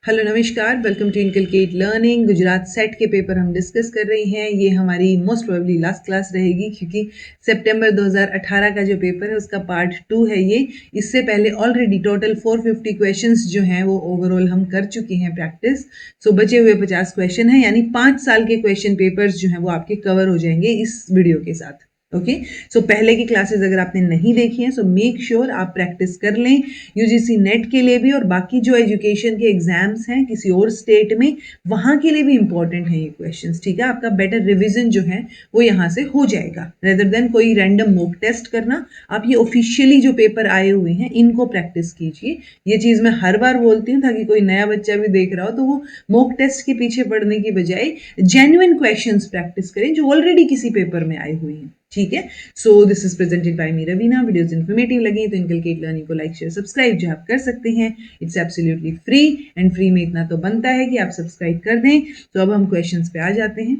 Hello नमस्कार, welcome to inculcate learning. Gujarat set के paper हम डिस्कस कर रहे हैं। ये हमारी मोस्ट प्रोबेबली लास्ट क्लास रहेगी क्योंकि सितंबर 2018 का जो पेपर है उसका पार्ट 2 है ये। इससे पहले ऑलरेडी टोटल 450 क्वेश्चंस जो हैं वो ओवरऑल हम कर चुके हैं प्रैक्टिस। सो बचे हुए 50 क्वेश्चन हैं, यानी 5 साल के क्वेश्चन पेपर्स जो हैं वो आपके कवर हो जाएंगे इस वीडियो के साथ। ओके, सो पहले की क्लासेस अगर आपने नहीं देखी हैं सो मेक श्योर आप प्रैक्टिस कर लें यूजीसी नेट के लिए भी, और बाकी जो एजुकेशन के एग्जाम्स हैं किसी और स्टेट में वहां के लिए भी इंपॉर्टेंट है ये क्वेश्चंस। ठीक है, आपका बेटर रिवीजन जो है वो यहाँ से हो जाएगा रेदर देन कोई रैंडम मॉक टेस्ट करना। आप ये ऑफिशियली जो पेपर आए हुए हैं इनको प्रैक्टिस कीजिए। ये चीज मैं हर बार बोलती हूँ ताकि कोई नया बच्चा भी देख रहा हो तो वो मॉक टेस्ट के पीछे पढ़ने की बजाय जेन्युइन क्वेश्चंस प्रैक्टिस करें जो ऑलरेडी किसी पेपर में आए हुए हैं। ठीक है, so this is presented by me Raveena. Videos informative लगी तो इनकलकेट लर्निंग को लाइक शेयर सब्सक्राइब जो आप कर सकते हैं। It's absolutely free and free में इतना तो बनता है कि आप सब्सक्राइब कर दें। तो अब हम क्वेश्चंस पे आ जाते हैं।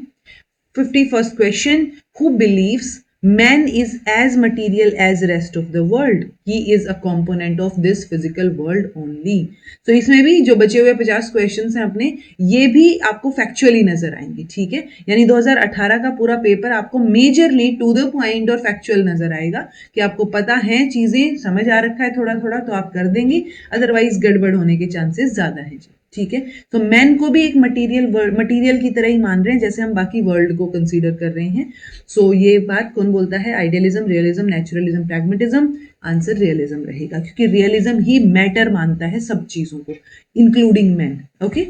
51st question, who believes man is as material as rest of the world, he is a component of this physical world only। so इसमें भी जो बचे हुए 50 क्वेश्चंस हैं अपने, ये भी आपको फैक्चुअली नजर आएंगे। ठीक है, यानी 2018 का पूरा पेपर आपको मेजरली टू द पॉइंट और फैक्चुअल नजर आएगा कि आपको पता है, चीजें समझ आ रखा है थोड़ा थोड़ा तो आप कर देंगे, अदरवाइज गड़बड़ होने के चांसेस ज्यादा है जी। ठीक है, तो मैन को भी एक मटीरियल की तरह ही मान रहे हैं जैसे हम बाकी वर्ल्ड को कंसीडर कर रहे हैं। सो ये बात कौन बोलता है? Idealism, realism, naturalism, pragmatism. Answer realism रहेगा क्योंकि रियलिज्म ही मैटर मानता है सब चीजों को, including man. Okay,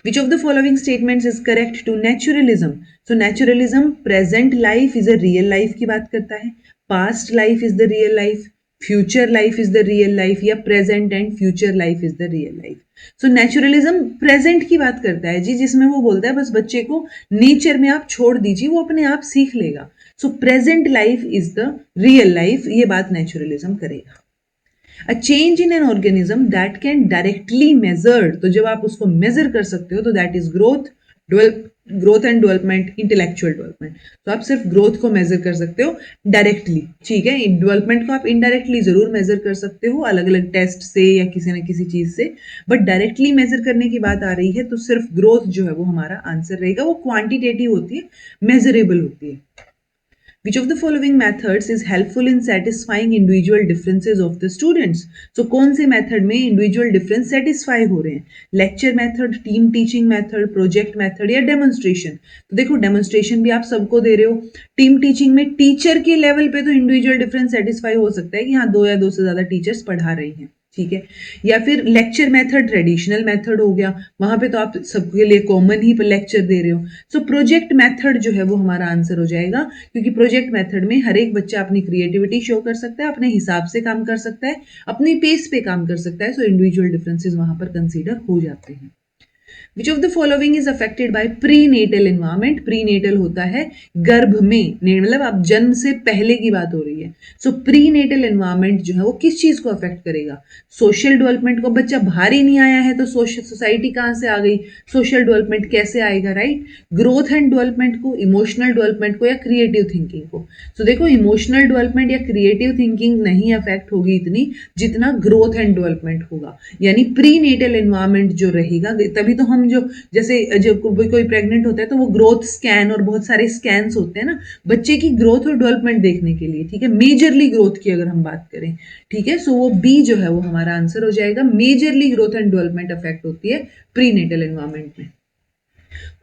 Which of the following statements is correct to naturalism? So naturalism, present life is a real life की बात करता है, past life is the real life, future life is the real life, या present and future life is the real life। So naturalism present की बात करता है जी, जिसमें वो बोलता है बस बच्चे को नेचर में आप छोड़ दीजिए, वो अपने आप सीख लेगा। So present life is the real life, ये बात naturalism करेगा। A change in an organism that can directly measured, तो जब आप उसको मेजर कर सकते हो तो that is growth and development, intellectual development. तो आप सिर्फ ग्रोथ को मेजर कर सकते हो डायरेक्टली। ठीक है, डेवलपमेंट को आप इनडायरेक्टली जरूर मेजर कर सकते हो अलग अलग टेस्ट से या किसी न किसी चीज से, बट डायरेक्टली मेजर करने की बात आ रही है तो सिर्फ ग्रोथ जो है वो हमारा आंसर रहेगा। वो क्वांटिटेटिव होती है, मेजरेबल होती है। Which of the following methods is helpful in satisfying individual differences of the students? So कौन से मेथड में इंडिविजुअल डिफरेंस सेटिस्फाई हो रहे हैं? Lecture method, team teaching method, project method या डेमोन्स्ट्रेशन? तो देखो डेमोन्स्ट्रेशन भी आप सबको दे रहे हो, टीम टीचिंग में टीचर के लेवल पे तो इंडिविजुअल डिफरेंस सेटिस्फाई हो सकता है कि हाँ 2 या 2 से ज्यादा टीचर्स पढ़ा रही हैं। ठीक है, या फिर लेक्चर मेथड ट्रेडिशनल मेथड हो गया, वहां पे तो आप सबके लिए कॉमन ही लेक्चर दे रहे हो। सो प्रोजेक्ट मेथड जो है वो हमारा आंसर हो जाएगा क्योंकि प्रोजेक्ट मेथड में हर एक बच्चा अपनी क्रिएटिविटी शो कर सकता है, अपने हिसाब से काम कर सकता है, अपनी पेस पे काम कर सकता है। सो इंडिविजुअल डिफरेंसेस वहां पर कंसीडर हो जाते हैं। Which of the following is affected by prenatal environment? Prenatal होता है गर्भ में, मतलब आप जन्म से पहले की बात हो रही है। सो प्रीनेटल एनवायरमेंट जो है वो किस चीज को अफेक्ट करेगा? सोशल डेवलपमेंट को। बच्चा बाहर ही नहीं आया है तो सोसाइटी कहाँ से आ गई? सोशल डेवलपमेंट कैसे आएगा? राइट, ग्रोथ एंड डेवलपमेंट को, इमोशनल डेवलपमेंट को या क्रिएटिव थिंकिंग को? तो देखो इमोशनल डेवलपमेंट या क्रिएटिव थिंकिंग नहीं अफेक्ट होगी इतनी जितना ग्रोथ एंड डेवलपमेंट होगा। यानी प्रीनेटल एनवायरमेंट जो रहेगा, तभी तो हम जो जैसे जब कोई प्रेग्नेंट होता है तो वो ग्रोथ स्कैन और बहुत सारे स्कैन्स होते हैं ना बच्चे की ग्रोथ और डेवलपमेंट देखने के लिए। ठीक है, मेजरली ग्रोथ की अगर हम बात करें, ठीक है, सो वो बी जो है वो हमारा आंसर हो जाएगा। Majorly growth and development affect होती है प्रीनेटल एनवायरमेंट में।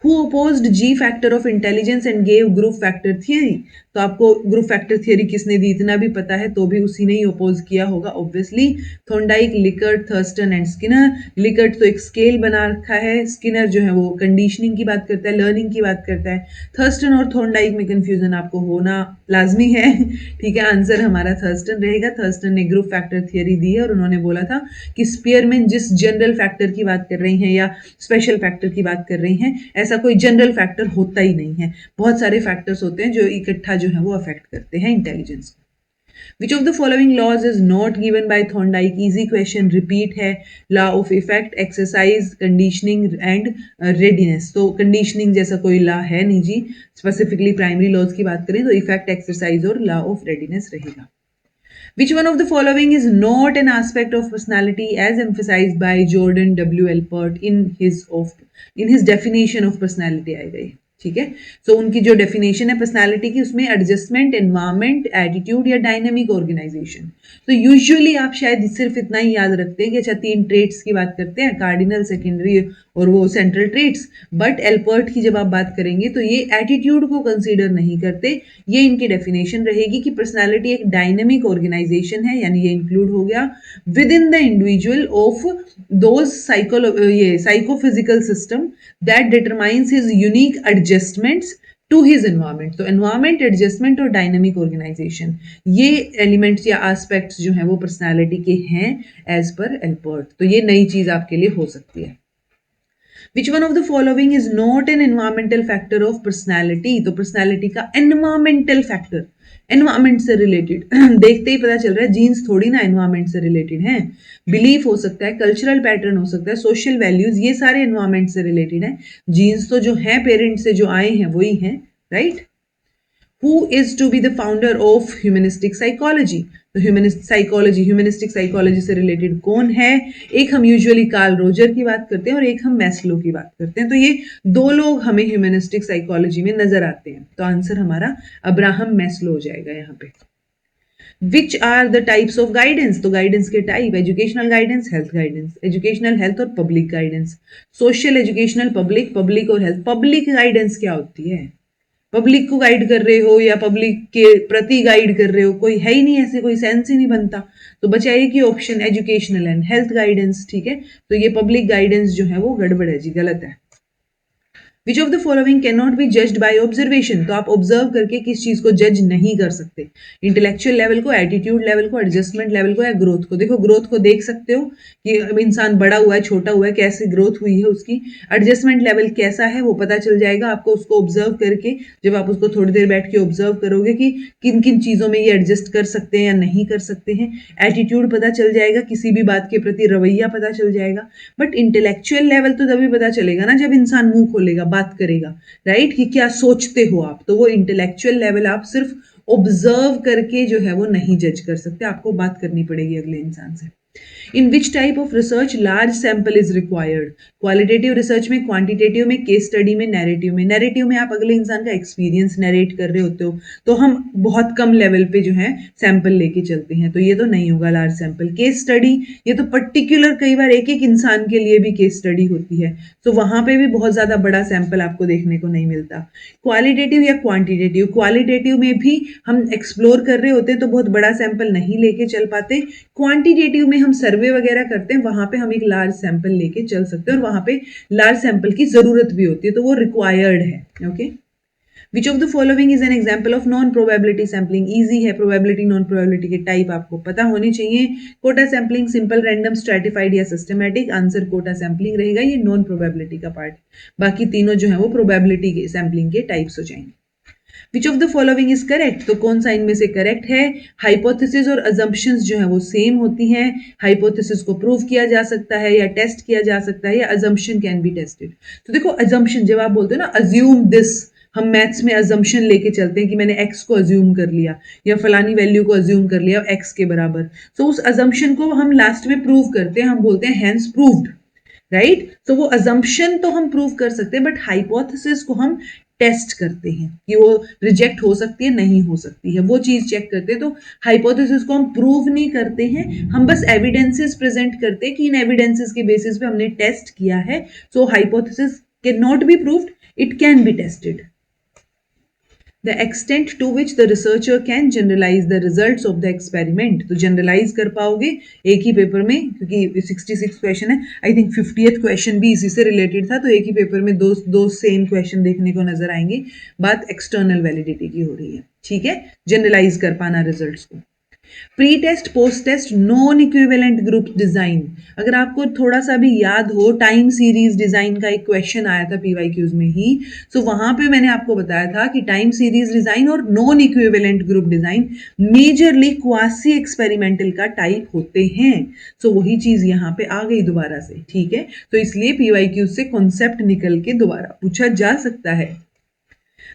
Who opposed G factor of intelligence and gave group factor theory? तो आपको ग्रुप फैक्टर थियरी किसने दी इतना भी पता है तो भी उसी ने ही अपोज किया होगा obviously. Thorndike, Likert, Thurston and Skinner. Likert तो एक स्केल बना रखा है, स्किनर जो है वो कंडीशनिंग की बात करता है, लर्निंग की बात करता है। थर्स्टन और थॉर्नडाइक में कंफ्यूजन आपको होना लाजमी है। ठीक है, आंसर हमारा थर्स्टन रहेगा। थर्स्टन ने ग्रुप फैक्टर थियरी दी है और उन्होंने बोला था कि स्पीयरमैन जिस जनरल फैक्टर की बात कर रही हैं या स्पेशल फैक्टर की बात कर रही हैं, ऐसा कोई जनरल फैक्टर होता ही नहीं है, बहुत सारे फैक्टर्स होते हैं जो इकट्ठा जो है वो अफेक्ट करते हैं इंटेलिजेंस को। Which of the following laws is not given by Thorndike? Easy question, repeat है। law of effect, exercise, conditioning and readiness। तो conditioning जैसा कोई लॉ है नहीं जी, स्पेसिफिकली प्राइमरी लॉज की बात करें तो इफेक्ट, एक्सरसाइज और लॉ ऑफ रेडीनेस रहेगा। Which one of the following is not an aspect of personality as emphasized by Jordan W. Alpert in his definition of personality आएगा ये, ठीक है। सो उनकी जो डेफिनेशन है पर्सनालिटी की उसमें एडजस्टमेंट, एनवायरमेंट, एटीट्यूड या डायनेमिक ऑर्गेनाइजेशन। तो यूजुअली आप शायद सिर्फ इतना ही याद रखते हैं कि अच्छा 3 ट्रेट्स की बात करते हैं, कार्डिनल, सेकेंडरी और वो सेंट्रल ट्रेट्स। बट एल्पर्ट की जब आप बात करेंगे तो ये एटीट्यूड को कंसीडर नहीं करते। ये इनकी डेफिनेशन रहेगी कि पर्सनालिटी एक डायनेमिक ऑर्गेनाइजेशन है, यानी ये इंक्लूड हो गया within the individual of those psychophysical system that determines his unique adjustments to his environment. तो एनवायरमेंट, एडजस्टमेंट और डायनेमिक ऑर्गेनाइजेशन, ये एलिमेंट्स या एस्पेक्ट्स जो हैं वो पर्सनालिटी के हैं एज पर एल्पर्ट। तो ये नई चीज आपके लिए हो सकती है। Which one of the following is not an environmental factor of personality? तो पर्सनैलिटी का environmental factor, एनवायरमेंट से रिलेटेड देखते ही पता चल रहा है, जीन्स थोड़ी ना एनवायरमेंट से रिलेटेड हैं। बिलीफ हो सकता है, कल्चरल पैटर्न हो सकता है, सोशल वैल्यूज, ये सारे एनवायरमेंट से रिलेटेड हैं। जीन्स तो जो हैं पेरेंट्स से जो आए हैं वही हैं, right. Who is to be the founder of humanistic psychology? तो ह्यूमनिस्टिक साइकोलॉजी से रिलेटेड कौन है? एक हम यूजुअली कार्ल रोजर की बात करते हैं और एक हम मैस्लो की बात करते हैं। तो ये 2 लोग हमें ह्यूमनिस्टिक साइकोलॉजी में नजर आते हैं। तो आंसर हमारा अब्राहम मैस्लो हो जाएगा यहाँ पे। Which are the types of guidance? तो गाइडेंस के type, educational guidance, health guidance, educational, health और public guidance, social, educational, public, public और हेल्थ। पब्लिक गाइडेंस क्या होती है? पब्लिक को गाइड कर रहे हो या पब्लिक के प्रति गाइड कर रहे हो, कोई है ही नहीं, ऐसे कोई सेंस ही नहीं बनता। तो बचा एक ही option, educational and health guidance, ठीक है। तो ये पब्लिक गाइडेंस जो है वो गड़बड़ है जी, गलत है। विच of the following can not B judged by observation? तो आप ऑब्जर्व करके किस चीज को जज नहीं कर सकते? इंटेलेक्चुअल लेवल को, एटीट्यूड लेवल को, एडजस्टमेंट लेवल को या ग्रोथ को। देखो ग्रोथ को देख सकते हो कि इंसान बड़ा हुआ है, छोटा हुआ है, कैसी ग्रोथ हुई है उसकी। एडजस्टमेंट लेवल कैसा है वो पता चल जाएगा आपको उसको ऑब्जर्व करके। जब आप उसको थोड़ी देर बैठ के ऑब्जर्व करोगे कि किन किन चीजों में ये एडजस्ट कर सकते हैं या नहीं कर सकते हैं। एटीट्यूड पता चल जाएगा, किसी भी बात के प्रति रवैया पता चल जाएगा। बट इंटेलेक्चुअल लेवल तो तभी पता चलेगा ना जब इंसान मुंह खोलेगा, बात करेगा, राइट, कि क्या सोचते हो आप। तो वो इंटेलेक्चुअल लेवल आप सिर्फ ऑब्जर्व करके जो है वो नहीं जज कर सकते, आपको बात करनी पड़ेगी अगले इंसान से। In which type of research large sample is required? Qualitative research में, क्वांटिटेटिव में, केस स्टडी में, नैरेटिव में। नैरेटिव में आप अगले इंसान का एक्सपीरियंस नरेट कर रहे होते हो, तो हम बहुत कम लेवल पे जो है सैंपल लेके चलते हैं, तो ये तो नहीं होगा लार्ज सैंपल। केस स्टडी, ये तो पर्टिकुलर कई बार एक एक इंसान के लिए भी केस स्टडी होती है, तो वहां पे भी बहुत ज्यादा बड़ा सैंपल आपको देखने को नहीं मिलता। क्वालिटेटिव या क्वांटिटेटिव? क्वालिटेटिव में भी हम एक्सप्लोर कर रहे होते हैं तो बहुत बड़ा सैंपल नहीं लेके चल पाते। क्वांटिटेटिव में हम सर्वे वगैरह करते हैं, वहां पे हम एक लार्ज सैंपल लेके चल सकते हैं और वहां पे लार्ज सैंपल की जरूरत भी होती है, तो वो रिक्वायर्ड है। Okay, which of the following is an example of non probability sampling? Easy है, प्रोबेबिलिटी नॉन प्रोबेबिलिटी के टाइप आपको पता होने चाहिए। Quota sampling, simple, random, stratified या सिस्टमैटिक। आंसर कोटा सैम्पलिंग रहेगा, ये नॉन प्रोबेबिलिटी का पार्ट। बाकी तीनों जो है वो प्रोबेबिलिटी के सैम्पलिंग के टाइप्स हो जाएंगे। विच of the following is correct? तो कौन सा इनमें से करेक्ट है? हाइपोथेसिस और अजम्पशंस जो है वो सेम होती हैं। हाइपोथेसिस को प्रूव किया जा सकता है या टेस्ट किया जा सकता है, या अजम्पशन कैन बी टेस्टेड। तो देखो अजम्पशन, जब आप बोलते हो ना अज्यूम दिस, हम मैथ्स में अजम्पशन लेके चलते हैं कि मैंने x को अज्यूम कर लिया या फलानी वैल्यू को अज्यूम कर लिया x के बराबर, तो उस अजम्पशन को हम लास्ट में प्रूव करते हैं, हम बोलते हैं हैंस प्रूव्ड, राइट। तो वो अजम्पशन तो हम प्रूव कर सकते हैं, बट हाइपोथेसिस को हम टेस्ट करते हैं कि वो रिजेक्ट हो सकती है, नहीं हो सकती है, वो चीज चेक करते हैं। तो हाइपोथेसिस को हम प्रूव नहीं करते हैं, हम बस एविडेंसेस प्रेजेंट करते हैं कि इन एविडेंसेस के बेसिस पे हमने टेस्ट किया है। So hypothesis can not be proved, it can be tested. The extent to which the researcher can generalize the results of the experiment, तो जनरलाइज कर पाओगे एक ही पेपर में, क्योंकि 66 क्वेश्चन है, आई थिंक 50th क्वेश्चन भी इसी से रिलेटेड था, तो एक ही पेपर में दो सेम क्वेश्चन देखने को नजर आएंगे। बात एक्सटर्नल वैलिडिटी की हो रही है, ठीक है, जनरलाइज कर पाना रिजल्ट्स को। Pre test, post test, non equivalent group design. अगर आपको थोड़ा सा भी याद हो, टाइम सीरीज डिजाइन का एक क्वेश्चन आया था पीवाईक्यूज में ही, सो वहां पे मैंने आपको बताया था कि टाइम सीरीज डिजाइन और non equivalent group design majorly quasi experimental का टाइप होते हैं। सो वही चीज यहाँ पे आ गई दोबारा से, ठीक है। तो इसलिए पीवाईक्यूज से कॉन्सेप्ट निकल के दोबारा पूछा जा सकता है।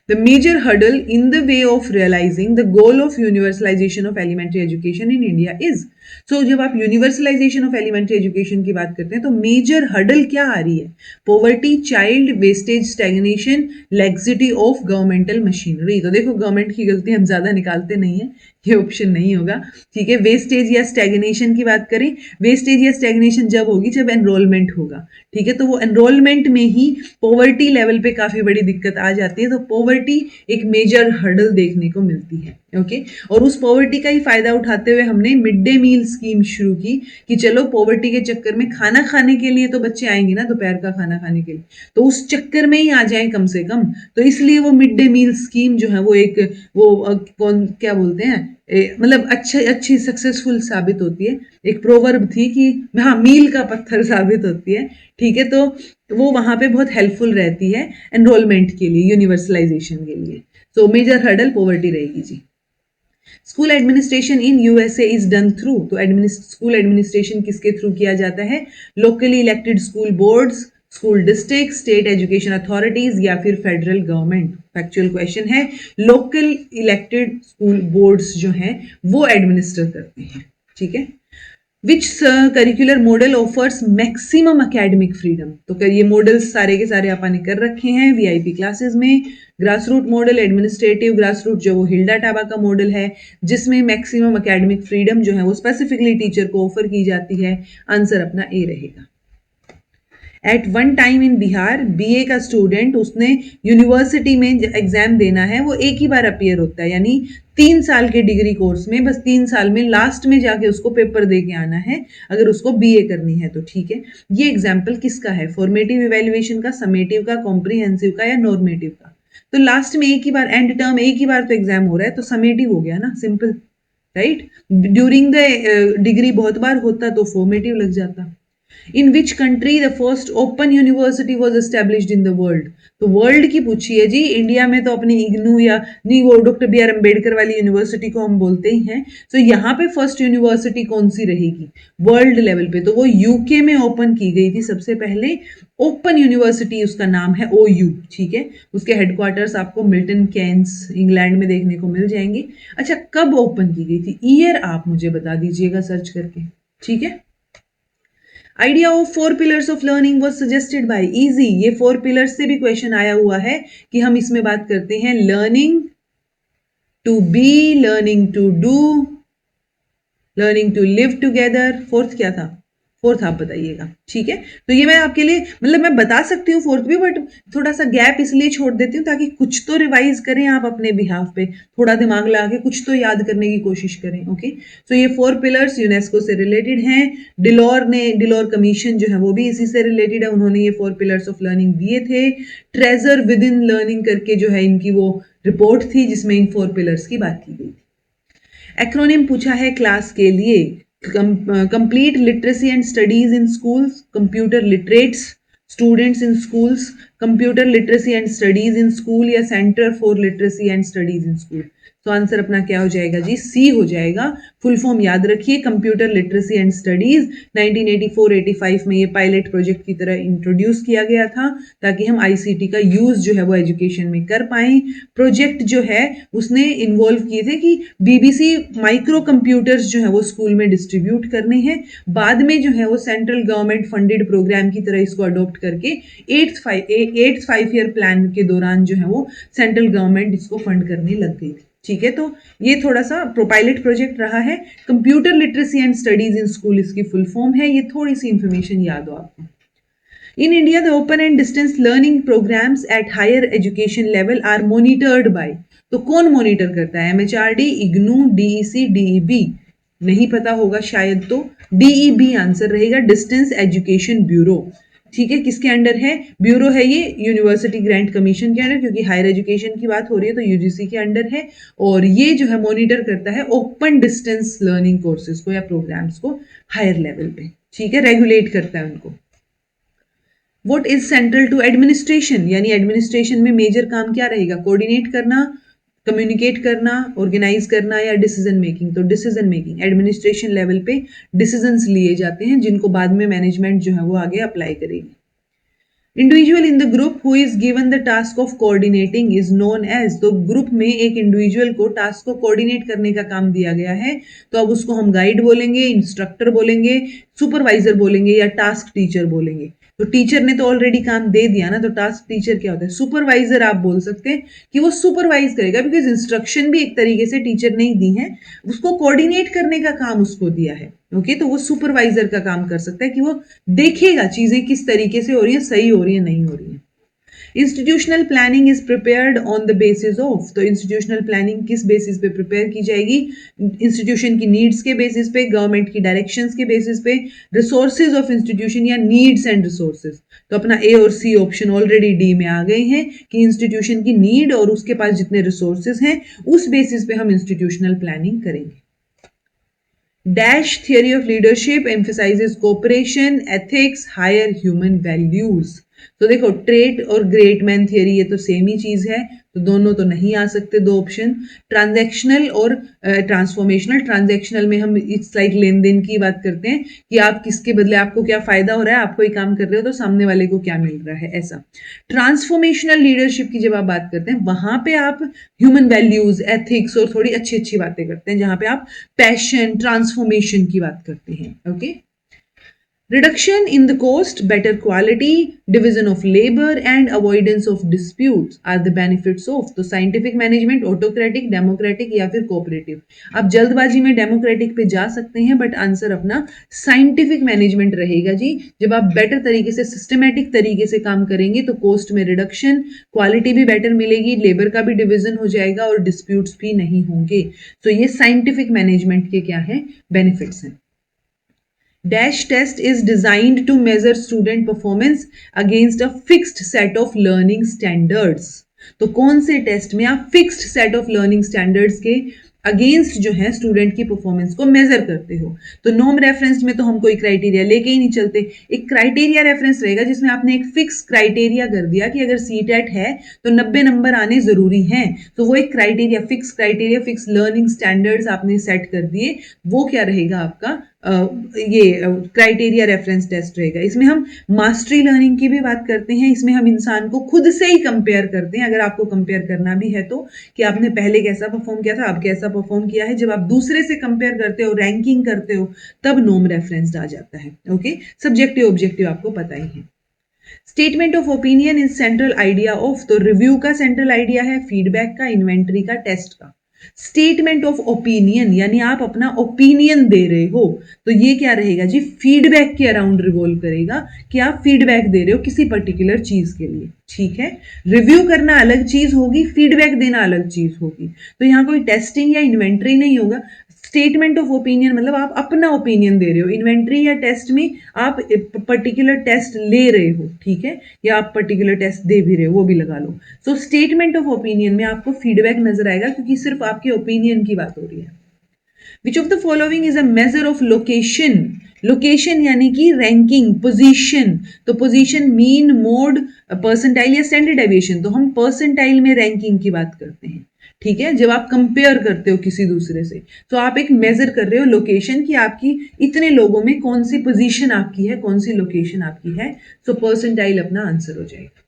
The major hurdle in the way of realizing the goal of universalization of elementary education in India is. So जब आप यूनिवर्सलाइजेशन ऑफ एलिमेंट्री एजुकेशन की बात करते हैं तो मेजर हर्डल क्या आ रही है? Poverty, child wastage, stagnation, laxity of governmental machinery. तो देखो गवर्नमेंट की गलती हम ज्यादा निकालते नहीं है, ये ऑप्शन नहीं होगा, ठीक है। वेस्टेज या स्टैग्नेशन की बात करें, वेस्टेज या स्टैग्नेशन जब होगी जब एनरोलमेंट होगा, ठीक है। तो वो एनरोलमेंट में ही पॉवर्टी लेवल पे काफी बड़ी दिक्कत आ जाती है, तो पॉवर्टी एक मेजर हर्डल देखने को मिलती है, ओके। और उस पॉवर्टी का ही फायदा उठाते हुए हमने मिड डे मील स्कीम शुरू की कि चलो पॉवर्टी के चक्कर में खाना खाने के लिए तो बच्चे आएंगे ना, दोपहर का खाना खाने के लिए, तो उस चक्कर में ही आ जाएं कम से कम। तो इसलिए वो मिड डे मील स्कीम जो है वो एक कौन क्या बोलते हैं, मतलब अच्छी सक्सेसफुल साबित होती है। एक प्रोवर्ब थी कि हाँ मील का पत्थर साबित होती है, ठीक है। तो वो वहां पे बहुत हेल्पफुल रहती है एनरोलमेंट के लिए, यूनिवर्सलाइजेशन के लिए। सो मेजर हर्डल पॉवर्टी रहेगी जी। School administration in USA is done through, तो स्कूल एडमिनिस्ट्रेशन किसके थ्रू किया जाता है? Locally elected school boards, school district, state education authorities या फिर फेडरल गवर्नमेंट। फैक्चुअल क्वेश्चन है, लोकल इलेक्टेड स्कूल बोर्ड्स जो हैं वो एडमिनिस्टर करते हैं, ठीक है। Which curricular model offers maximum academic freedom, तो ये मॉडल्स सारे के सारे आपने कर रखे हैं वीआईपी क्लासेस में। Grass root model, administrative grass root जो वो हिल्डा टाबा का मॉडल है जिसमें मैक्सिमम अकेडमिक फ्रीडम जो है वो स्पेसिफिकली टीचर को ऑफर की जाती है। आंसर अपना ए रहेगा। At one time in Bihar BA का स्टूडेंट, उसने यूनिवर्सिटी में एग्जाम देना है, वो एक ही बार अपीयर होता है, यानी 3 साल के डिग्री कोर्स में बस 3 साल में लास्ट में जाके उसको पेपर दे के आना है अगर उसको बीए करनी है तो, ठीक है। ये एग्जाम्पल किसका है? फॉर्मेटिव इवेल्युएशन का, समेटिव का, कॉम्प्रिहेंसिव का या नॉर्मेटिव का? तो लास्ट में एक ही बार, एंड टर्म एक ही बार तो एग्जाम हो रहा है, तो समेटिव हो गया ना, simple, right. During the degree बहुत बार होता तो फॉर्मेटिव लग जाता। In which country the first open university was established in the world, तो वर्ल्ड की पूछी है जी। इंडिया में तो अपनी इग्नू या नहीं, वो डॉक्टर बी आर अम्बेडकर वाली यूनिवर्सिटी को हम बोलते ही हैं। तो यहाँ पे फर्स्ट यूनिवर्सिटी कौन सी रहेगी वर्ल्ड लेवल पे? तो वो यूके में ओपन की गई थी सबसे पहले, ओपन यूनिवर्सिटी उसका नाम है OU, ठीक है। उसके हेडक्वार्टर्स आपको मिल्टन केन्स इंग्लैंड में देखने को मिल जाएंगे। अच्छा, कब ओपन की गई थी, ईयर आप मुझे बता दीजिएगा सर्च करके, ठीक है। Idea of 4 pillars of learning was suggested by, easy, ये 4 पिलर्स से भी क्वेश्चन आया हुआ है कि हम इसमें बात करते हैं learning to be, learning to do, learning to live together. Fourth क्या था? फोर्थ आप बताइएगा, ठीक है। तो ये मैं आपके लिए, मतलब मैं बता सकती हूँ फोर्थ भी, बट थोड़ा सा गैप इसलिए छोड़ देती हूँ ताकि कुछ तो रिवाइज करें आप अपने बिहाफ पे, थोड़ा दिमाग लगा के कुछ तो याद करने की कोशिश करें, ओके। तो ये 4 पिलर्स यूनेस्को से रिलेटेड हैं। डिलोर कमीशन जो है वो भी इसी से रिलेटेड है, उन्होंने ये 4 पिलर्स ऑफ लर्निंग दिए थे। ट्रेजर विद इन लर्निंग करके जो है इनकी वो रिपोर्ट थी जिसमें इन 4 पिलर्स की बात की गई थी। एक्रोनिम पूछा है क्लास के लिए, complete literacy and studies in schools, computer literates students in schools, computer literacy and studies in school या center for literacy and studies in school। तो आंसर अपना क्या हो जाएगा जी? सी हो जाएगा। फुल फॉर्म याद रखिए, कंप्यूटर लिटरेसी एंड स्टडीज। 1984-85 में ये पायलट प्रोजेक्ट की तरह इंट्रोड्यूस किया गया था ताकि हम आईसीटी का यूज जो है वो एजुकेशन में कर पाएं। प्रोजेक्ट जो है उसने इन्वॉल्व किए थे कि बीबीसी माइक्रो कंप्यूटर्स जो है वो स्कूल में डिस्ट्रीब्यूट करने हैं। बाद में जो है वो सेंट्रल गवर्नमेंट फंडेड प्रोग्राम की तरह इसको अडॉप्ट करके 8th 5 ईयर प्लान के दौरान जो है वो सेंट्रल गवर्नमेंट इसको फंड करने लग गई थी, ठीक है। तो ये थोड़ा सा पायलट प्रोजेक्ट रहा है। Computer literacy and studies in school इसकी फुल फॉर्म है, ये थोड़ी सी इंफॉर्मेशन याद हो आपको। In India the open and distance learning programs at higher education level are monitored by, तो कौन मॉनिटर करता है? MHRD, IGNOU, DEC, DEB? नहीं पता होगा शायद, तो DEB आंसर रहेगा, डिस्टेंस एजुकेशन ब्यूरो, ठीक है। किसके अंडर है ब्यूरो? है ये यूनिवर्सिटी ग्रांट कमीशन के अंडर, क्योंकि हायर एजुकेशन की बात हो रही है तो यूजीसी के अंडर है। और ये जो है मॉनिटर करता है ओपन डिस्टेंस लर्निंग कोर्सेज को या प्रोग्राम्स को हायर लेवल पे, ठीक है, रेगुलेट करता है उनको। What is central to administration, यानी एडमिनिस्ट्रेशन में मेजर काम क्या रहेगा? कोऑर्डिनेट करना, कम्युनिकेट करना, ऑर्गेनाइज करना या डिसीजन मेकिंग? तो डिसीजन मेकिंग, एडमिनिस्ट्रेशन लेवल पे डिसीजंस लिए जाते हैं जिनको बाद में मैनेजमेंट जो है वो आगे अप्लाई करेगी। Individual in the group who is given the task of coordinating is known as, तो ग्रुप में एक इंडिविजुअल को टास्क को कोऑर्डिनेट करने का काम दिया गया है, तो अब उसको हम गाइड बोलेंगे, इंस्ट्रक्टर बोलेंगे, सुपरवाइजर बोलेंगे या टास्क टीचर बोलेंगे। तो टीचर ने तो ऑलरेडी काम दे दिया ना, तो टास्क टीचर क्या होता है? सुपरवाइजर आप बोल सकते हैं कि वो सुपरवाइज करेगा, बिकॉज इंस्ट्रक्शन भी एक तरीके से टीचर ने ही दी है, उसको कोऑर्डिनेट करने का काम उसको दिया है। ओके, तो वो सुपरवाइजर का काम कर सकता है कि वो देखेगा चीजें किस तरीके से हो रही है, सही हो रही है, नहीं हो रही है। Institutional planning is prepared on the basis of, तो इंस्टीट्यूशनल प्लानिंग किस बेसिस पे प्रिपेयर की जाएगी? इंस्टीट्यूशन की नीड्स के बेसिस पे, गवर्नमेंट की डायरेक्शंस के बेसिस पे, रिसोर्सेज ऑफ इंस्टीट्यूशन या नीड्स एंड रिसोर्सेज। तो अपना ए और सी ऑप्शन ऑलरेडी डी में आ गए हैं कि इंस्टीट्यूशन की नीड और उसके पास जितने रिसोर्सेज हैं उस बेसिस पे हम इंस्टीट्यूशनल प्लानिंग करेंगे। Dash theory of leadership emphasizes cooperation, ethics, higher human values. तो देखो, ट्रेट और ग्रेट मैन थियरी ये तो सेम ही चीज है, तो दोनों तो नहीं आ सकते, दो ऑप्शन। ट्रांजैक्शनल और ट्रांसफॉर्मेशनल, ट्रांजैक्शनल में हम इट्स लाइक लेन देन की बात करते हैं कि आप किसके बदले आपको क्या फायदा हो रहा है, आप कोई काम कर रहे हो तो सामने वाले को क्या मिल रहा है, ऐसा। ट्रांसफॉर्मेशनल लीडरशिप की जब आप बात करते हैं वहां पे आप ह्यूमन वैल्यूज, एथिक्स और थोड़ी अच्छी अच्छी बातें करते हैं, जहां पे आप पैशन, ट्रांसफॉर्मेशन की बात करते हैं। Okay, reduction in the cost, better quality, division of labor and avoidance of disputes are the benefits of, तो scientific management, autocratic, democratic या फिर cooperative। आप जल्दबाजी में democratic पे जा सकते हैं, बट आंसर अपना scientific management रहेगा जी। जब आप बेटर तरीके से, सिस्टमेटिक तरीके से काम करेंगे तो कोस्ट में रिडक्शन, क्वालिटी भी बेटर मिलेगी, लेबर का भी डिविजन हो जाएगा और डिस्प्यूट्स भी नहीं होंगे। तो ये साइंटिफिक मैनेजमेंट के क्या है? बेनिफिट्स हैं। Dash test is designed to measure student performance against a fixed set of learning standards। तो कौन से टेस्ट में आप fixed set of learning standards के अगेंस्ट जो है स्टूडेंट की परफॉर्मेंस को मेजर करते हो? तो नॉर्म रेफरेंस में तो हम कोई क्राइटेरिया लेके ही नहीं चलते, एक क्राइटेरिया रेफरेंस रहेगा जिसमें आपने एक फिक्स क्राइटेरिया कर दिया कि अगर सीटेट है तो 90 नंबर आने जरूरी हैं, तो वो एक क्राइटेरिया, फिक्स लर्निंग स्टैंडर्ड्स आपने सेट कर दिए, वो क्या रहेगा आपका? ये क्राइटेरिया रेफरेंस टेस्ट रहेगा। इसमें हम मास्टरी लर्निंग की भी बात करते हैं, इसमें हम इंसान को खुद से ही कंपेयर करते हैं, अगर आपको कंपेयर करना भी है तो, कि आपने पहले कैसा परफॉर्म किया था, अब कैसा परफॉर्म किया है। जब आप दूसरे से कंपेयर करते हो, रैंकिंग करते हो, तब नॉर्म रेफरेंस आ जाता है। ओके, सब्जेक्टिव ऑब्जेक्टिव आपको पता ही है। Statement of opinion is central idea of, तो रिव्यू का सेंट्रल आइडिया है, फीडबैक का, इन्वेंटरी का, टेस्ट का। स्टेटमेंट ऑफ ओपिनियन यानी आप अपना ओपिनियन दे रहे हो, तो ये क्या रहेगा जी? फीडबैक के अराउंड रिवॉल्व करेगा कि आप फीडबैक दे रहे हो किसी पर्टिकुलर चीज के लिए। ठीक है, रिव्यू करना अलग चीज होगी, फीडबैक देना अलग चीज होगी। तो यहां कोई टेस्टिंग या इन्वेंटरी नहीं होगा। स्टेटमेंट ऑफ ओपिनियन मतलब आप अपना ओपिनियन दे रहे हो, इन्वेंटरी या टेस्ट में आप पर्टिकुलर टेस्ट ले रहे हो, ठीक है, या आप पर्टिकुलर टेस्ट दे भी रहे हो, वो भी लगा लो। सो स्टेटमेंट ऑफ ओपिनियन में आपको फीडबैक नजर आएगा क्योंकि सिर्फ आपके ओपिनियन की बात हो रही है। विच of the following is a measure of location? Location यानी कि रैंकिंग, पोजीशन। तो पोजीशन, मीन, मोड, परसेंटाइल या स्टैंडर्ड डेविएशन। तो हम परसेंटाइल में रैंकिंग की बात करते हैं। ठीक है, जब आप कंपेयर करते हो किसी दूसरे से तो आप एक मेजर कर रहे हो लोकेशन की, आपकी इतने लोगों में कौन सी पोजीशन आपकी है, कौन सी लोकेशन आपकी है। सो परसेंटाइल अपना आंसर हो जाएगा।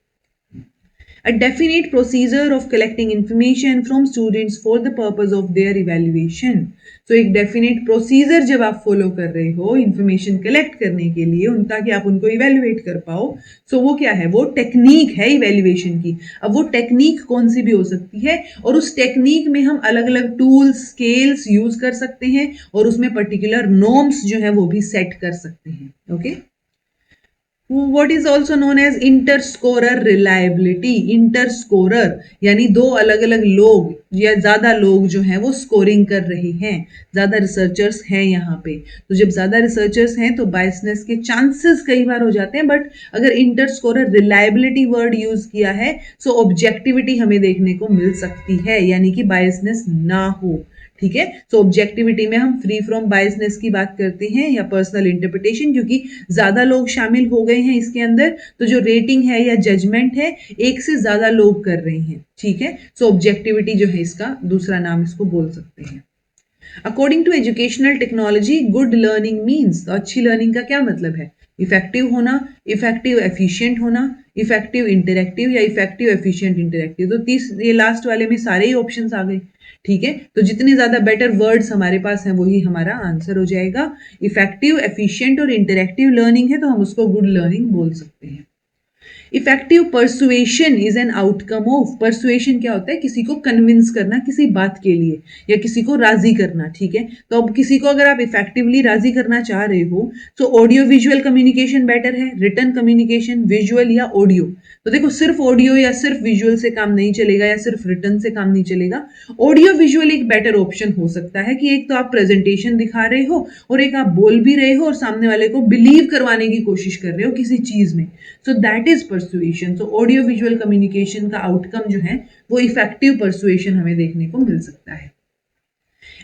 A definite procedure of collecting information from students for the purpose of their evaluation। तो एक डेफिनेट प्रोसीजर जब आप फॉलो कर रहे हो इंफॉर्मेशन कलेक्ट करने के लिए ताकि आप उनको इवेल्युएट कर पाओ, सो वो क्या है? वो टेक्निक है इवेल्युएशन की। अब वो टेक्निक कौन सी भी हो सकती है और उस टेक्निक में हम अलग अलग टूल्स, स्केल्स यूज कर सकते हैं और उसमें पर्टिकुलर नॉर्म्स जो है वो भी सेट कर सकते हैं। Okay, What is also known as interscorer reliability. Interscorer यानी दो अलग अलग लोग या ज्यादा लोग जो हैं वो स्कोरिंग कर रहे हैं, ज्यादा रिसर्चर्स हैं यहाँ पे। तो जब ज्यादा रिसर्चर्स हैं तो बायसनेस के चांसेस कई बार हो जाते हैं, बट अगर इंटरस्कोरर रिलायबिलिटी वर्ड यूज किया है सो ऑब्जेक्टिविटी हमें देखने को मिल सकती है, यानी कि बायसनेस ना हो। ठीक है, सो ऑब्जेक्टिविटी में हम फ्री फ्रॉम बायसनेस की बात करते हैं या पर्सनल इंटरप्रिटेशन, क्योंकि ज्यादा लोग शामिल हो गए हैं इसके अंदर, तो जो रेटिंग है या जजमेंट है एक से ज्यादा लोग कर रहे हैं। ठीक है, सो ऑब्जेक्टिविटी जो है इसका दूसरा नाम इसको बोल सकते हैं। According to educational technology good learning means, तो अच्छी लर्निंग का क्या मतलब है? इफेक्टिव होना, इफेक्टिव एफिशिएंट होना, इफेक्टिव इंटरेक्टिव या इफेक्टिव एफिशिएंट इंटरेक्टिव। तो ये लास्ट वाले में सारे ही ऑप्शंस आ गए, ठीक है। तो जितने ज्यादा बेटर वर्ड्स हमारे पास हैं वही हमारा आंसर हो जाएगा। इफेक्टिव, एफिशिएंट और इंटरेक्टिव लर्निंग है तो हम उसको गुड लर्निंग बोल सकते हैं। Effective persuasion is an outcome of, persuasion क्या होता है, किसी को कन्विंस करना किसी बात के लिए या किसी को राजी करना, ठीक है। तो अब किसी को अगर आप इफेक्टिवली राजी करना चाह रहे हो तो ऑडियो विजुअल कम्युनिकेशन बेटर है, रिटन कम्युनिकेशन, विजुअल या ऑडियो। तो देखो सिर्फ ऑडियो या सिर्फ विजुअल से काम नहीं चलेगा या सिर्फ रिटन से काम नहीं चलेगा। ऑडियो विजुअल एक बेटर ऑप्शन हो सकता है कि एक तो आप प्रेजेंटेशन दिखा रहे हो और एक आप बोल भी रहे हो और सामने वाले को बिलीव करवाने की कोशिश कर रहे हो किसी चीज में, सो दैट इज परसुएशन। तो ऑडियो विजुअल कम्युनिकेशन का आउटकम जो है वो इफेक्टिव परसुएशन हमें देखने को मिल सकता है।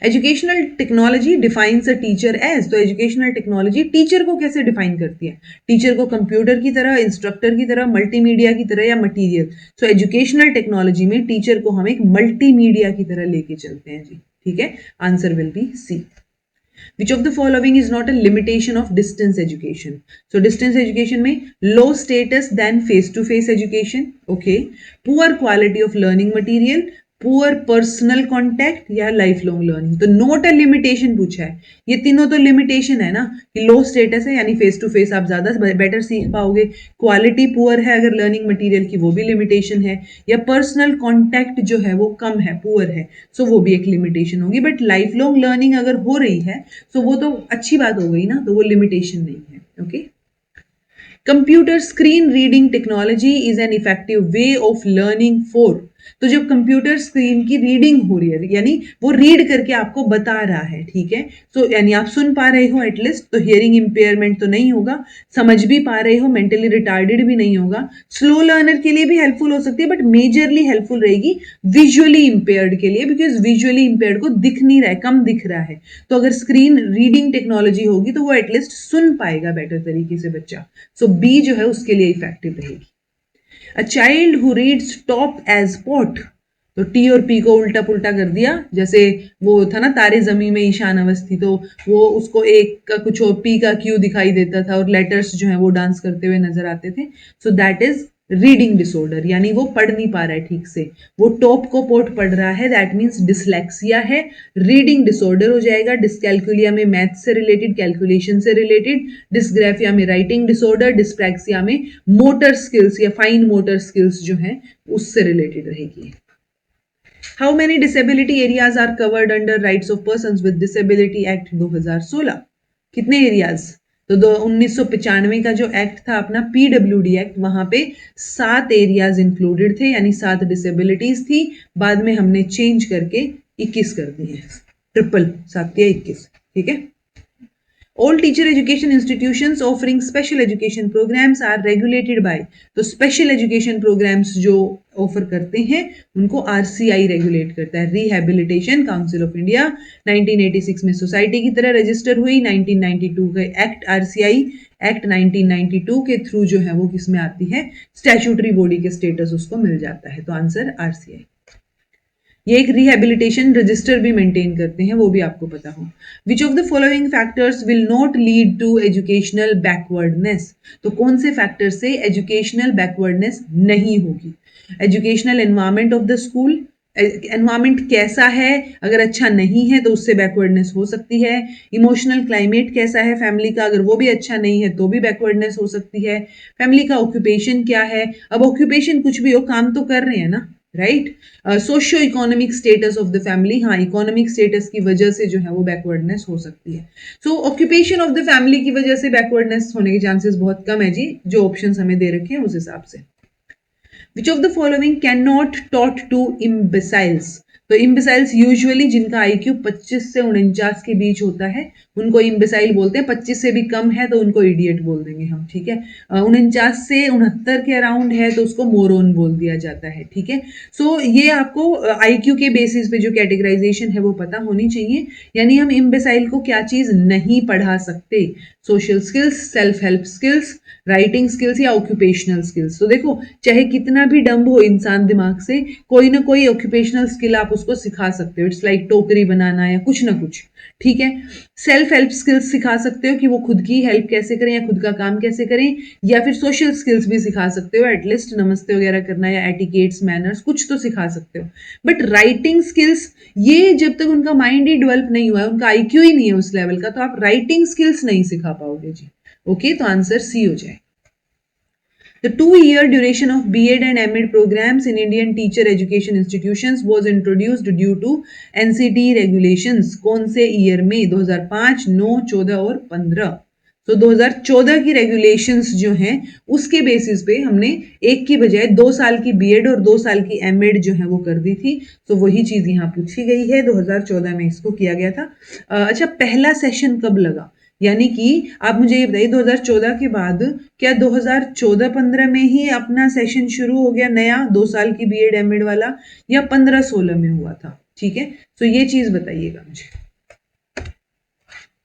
Educational technology defines a teacher as, तो एजुकेशनल टेक्नोलॉजी टीचर को कैसे डिफाइन करती है, टीचर को कंप्यूटर की तरह, इंस्ट्रक्टर की तरह, मल्टीमीडिया की तरह या मटीरियल। सो एजुकेशनल टेक्नोलॉजी में टीचर को हम एक मल्टीमीडिया की तरह लेके चलते हैं जी, ठीक है। Answer will be C. Which of the following is not a limitation of distance education? So distance education में low status than face-to-face education, okay, poor quality of learning material, poor personal contact या life long learning. तो note a limitation पूछा है, ये तीनों तो limitation है ना कि लो स्टेटस है यानी फेस टू फेस आप ज्यादा बेटर सीख पाओगे, क्वालिटी पुअर है अगर लर्निंग मटेरियल की वो भी लिमिटेशन है, या पर्सनल कॉन्टैक्ट जो है वो कम है, पुअर है, सो वो भी एक लिमिटेशन होगी। बट लाइफ लॉन्ग लर्निंग अगर हो रही है तो वो तो अच्छी बात हो गई ना, तो वो लिमिटेशन नहीं है, okay. Computer screen reading technology is an effective way of learning for, तो जब कंप्यूटर स्क्रीन की रीडिंग हो रही है यानी वो रीड करके आपको बता रहा है, ठीक है। सो यानी आप सुन पा रहे हो एटलीस्ट, तो हियरिंग इंपेयरमेंट तो नहीं होगा, समझ भी पा रहे हो, मेंटली रिटार्डेड भी नहीं होगा। स्लो लर्नर के लिए भी हेल्पफुल हो सकती है बट मेजरली हेल्पफुल रहेगी विजुअली इंपेयर्ड के लिए, बिकॉज विजुअली इंपेयर्ड को दिख नहीं रहा है, कम दिख रहा है। तो अगर स्क्रीन रीडिंग टेक्नोलॉजी होगी तो वो एटलीस्ट सुन पाएगा बेटर तरीके से बच्चा। सो बी जो है उसके लिए इफेक्टिव रहेगी। A child who reads top as pot, तो टी और पी को उल्टा पुल्टा कर दिया, जैसे वो था ना तारे जमी में ईशान अवस्थी, तो वो उसको एक का कुछ और पी का क्यू दिखाई देता था और लेटर्स जो है वो डांस करते हुए नजर आते थे। So that is reading disorder, यानी वो पढ़ नहीं पा रहा है ठीक से, वो टॉप को पोट पढ़ रहा है, दैट मीन्स डिसलेक्सिया है, रीडिंग डिसऑर्डर हो जाएगा। डिसकैल्कुलिया में मैथ से रिलेटेड, कैलकुलेशन से रिलेटेड, डिसग्राफिया में राइटिंग डिसऑर्डर, डिस्प्रैक्सिया में मोटर स्किल्स या फाइन मोटर स्किल्स जो है उससे रिलेटेड रहेगी। How many disability areas are covered under Rights of Persons with Disability Act 2016? कितने एरियाज? तो 1995 का जो एक्ट था अपना PWD एक्ट, वहां पे 7 एरियाज इंक्लूडेड थे, यानी 7 डिसेबिलिटीज थी। बाद में हमने चेंज करके 21 कर दी है, ट्रिपल 7 या 21, ठीक है। All teacher education institutions offering special education programs are regulated by, तो special education programs जो ऑफर करते हैं उनको RCI रेगुलेट करता है, रिहेबिलिटेशन काउंसिल ऑफ इंडिया। 1986 में सोसाइटी की तरह रजिस्टर हुई, 1992 का एक्ट RCI एक्ट 1992 के थ्रू जो है वो किस में आती है, स्टैट्यूटरी बॉडी के स्टेटस उसको मिल जाता है, तो आंसर RCI। ये एक रिहेबिलिटेशन रजिस्टर भी मेंटेन करते हैं, वो भी आपको पता हो। Which of the following factors will not lead to educational backwardness, तो कौन से फैक्टर से एजुकेशनल बैकवर्डनेस नहीं होगी। Educational environment of the school, environment कैसा है, अगर अच्छा नहीं है तो उससे बैकवर्डनेस हो सकती है। इमोशनल क्लाइमेट कैसा है फैमिली का, अगर वो भी अच्छा नहीं है तो भी बैकवर्डनेस हो सकती है। फैमिली का ऑक्यूपेशन क्या है, अब ऑक्यूपेशन कुछ भी हो, काम तो कर रहे हैं ना, right. Socio economic status of the family, हाँ इकोनॉमिक स्टेटस की वजह से जो है वो बैकवर्डनेस हो सकती है। सो ऑक्यूपेशन ऑफ द फैमिली की वजह से बैकवर्डनेस होने के चांसेस बहुत कम है जी, जो ऑप्शंस हमें दे रखे हैं उस हिसाब से। Which of the following cannot taught to imbeciles, तो इम्बिसाइल्स यूजुअली जिनका IQ 25 से 49 के बीच होता है उनको इम्बिसाइल बोलते हैं, 25 से भी कम है तो उनको इडियट बोल देंगे हम, ठीक है। 49 से 69 के अराउंड है तो उसको मोरोन बोल दिया जाता है, ठीक है। सो ये आपको IQ के बेसिस पे जो कैटेगराइजेशन है वो पता होनी चाहिए, यानी हम इम्बिसाइल को क्या चीज नहीं पढ़ा सकते, social skills, self help skills, writing skills या ऑक्यूपेशनल स्किल्स। तो देखो चाहे कितना भी डम्ब हो इंसान दिमाग से, कोई ना कोई ऑक्यूपेशनल स्किल आप उसको सिखा सकते हो। इट्स लाइक टोकरी बनाना या कुछ ना कुछ, ठीक है। सेल्फ हेल्प स्किल्स सिखा सकते हो कि वो खुद की हेल्प कैसे करें या खुद का काम कैसे करें, या फिर सोशल स्किल्स भी सिखा सकते हो, एटलीस्ट नमस्ते वगैरह करना या एटिकेट्स मैनर्स कुछ तो सिखा सकते हो। बट राइटिंग स्किल्स, ये जब तक उनका माइंड ही डेवलप नहीं हुआ है, उनका आईक्यू ही नहीं है उस लेवल का, तो आप राइटिंग स्किल्स नहीं सिखा पाओगे जी। ओके, तो आंसर सी हो जाए। The 2-year duration of B.Ed and M.Ed programs in Indian teacher education institutions was introduced due to NCT regulations। कौन से ईयर में? 2005, 9, 14 और 15। तो 2014 की रेगुलेशंस जो हैं उसके बेसिस पे हमने एक की बजाय 2 साल की बीएड और 2 साल की एमएड जो है वो कर दी थी। तो वही चीज यहाँ पूछी गई है, 2014 में इसको किया गया था। अच्छा, पहला सेशन कब लगा? यानी कि आप मुझे ये बताइए 2014 के बाद क्या 2014-15 में ही अपना सेशन शुरू हो गया नया 2 साल की बीएड एमएड वाला, या 15-16 में हुआ था? ठीक है, तो ये चीज बताइएगा मुझे।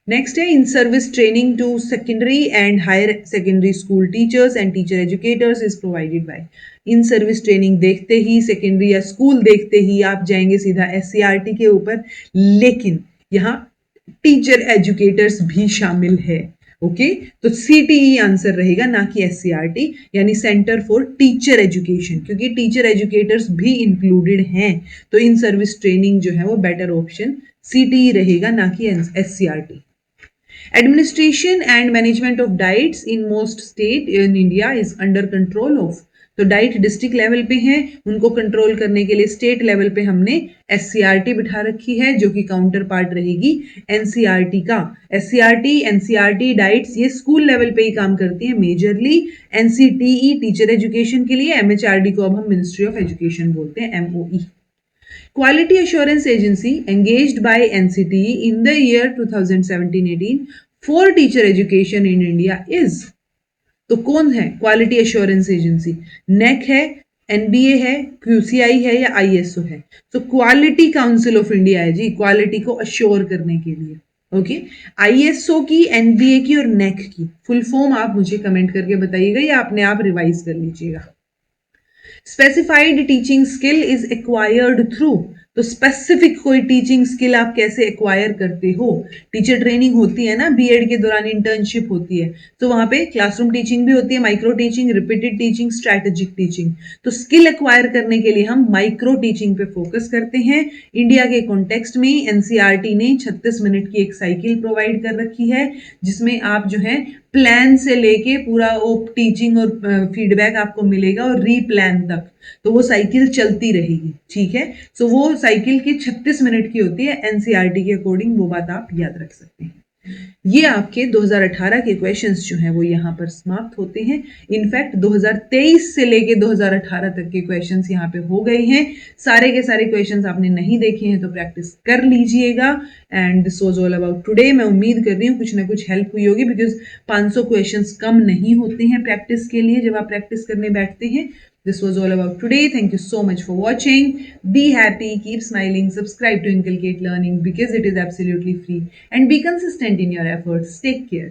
नेक्स्ट है, in service training to secondary and higher secondary school teachers and teacher educators is provided by. In service training देखते ही, सेकेंडरी या स्कूल देखते ही आप जाएंगे सीधा एससीईआरटी के ऊपर, लेकिन यहाँ टीचर एजुकेटर्स भी शामिल है। ओके, तो सीटीई आंसर रहेगा, ना कि एससीईआरटी, यानी सेंटर फॉर टीचर एजुकेशन, क्योंकि टीचर एजुकेटर्स भी इंक्लूडेड हैं। तो इन सर्विस ट्रेनिंग जो है वो बेटर ऑप्शन सीटीई रहेगा, ना कि SCERT. Administration and management of diets in most state in India is under control of. तो डाइट डिस्ट्रिक्ट लेवल पे हैं, उनको कंट्रोल करने के लिए स्टेट लेवल पे हमने एससीईआरटी बिठा रखी है, जो कि काउंटर पार्ट रहेगी एनसीईआरटी का। एससीईआरटी, एनसीईआरटी, डाइट्स ये स्कूल लेवल पे ही काम करती है मेजरली। एनसीटीई टीचर एजुकेशन के लिए, एमएचआरडी को अब हम मिनिस्ट्री ऑफ एजुकेशन बोलते हैं, MoE. Quality Assurance Agency engaged by NCTE in the year 2017-18 for teacher education in India is। तो कौन है क्वालिटी एश्योरेंस एजेंसी? नेक है, एनबीए है, क्यूसीआई है, या आईएसओ है? तो क्वालिटी काउंसिल ऑफ इंडिया है जी, क्वालिटी को अश्योर करने के लिए। ओके, आईएसओ की, एनबीए की और नेक की फुल फॉर्म आप मुझे कमेंट करके बताइएगा या अपने आप रिवाइज कर लीजिएगा। Specified teaching skill is acquired through. तो स्पेसिफिक कोई टीचिंग स्किल आप कैसे एक्वायर करते हो? टीचर ट्रेनिंग होती है ना, बीएड के दौरान इंटर्नशिप होती है, तो वहां पे क्लासरूम टीचिंग भी होती है, micro teaching, repeated teaching, strategic teaching. तो स्किल एक्वायर करने के लिए हम माइक्रो टीचिंग पे फोकस करते हैं। इंडिया के कॉन्टेक्स्ट में एनसीईआरटी ने 36 मिनट की एक साइकिल प्रोवाइड कर रखी है, जिसमें आप जो है प्लान से लेके पूरा वो टीचिंग और फीडबैक आपको मिलेगा और रीप्लान तक, तो वो साइकिल चलती रहेगी। ठीक है, सो वो साइकिल की 36 मिनट की होती है एनसीईआरटी के अकॉर्डिंग, वो बात आप याद रख सकते हैं। ये आपके 2018 के क्वेश्चंस जो हैं वो यहाँ पर समाप्त होते हैं। इनफैक्ट 2023 से लेके 2018 तक के क्वेश्चंस यहाँ पे हो गए हैं। सारे के सारे क्वेश्चंस आपने नहीं देखे हैं तो प्रैक्टिस कर लीजिएगा। And this was all about today. मैं उम्मीद कर रही हूँ कुछ ना कुछ हेल्प हुई होगी, बिकॉज 500 क्वेश्चंस कम नहीं होते हैं प्रैक्टिस के लिए जब आप प्रैक्टिस करने बैठते हैं। This was all about today. Thank you so much for watching. Be happy, keep smiling, subscribe to Inculcate Learning because it is absolutely free, and be consistent in your efforts. Take care.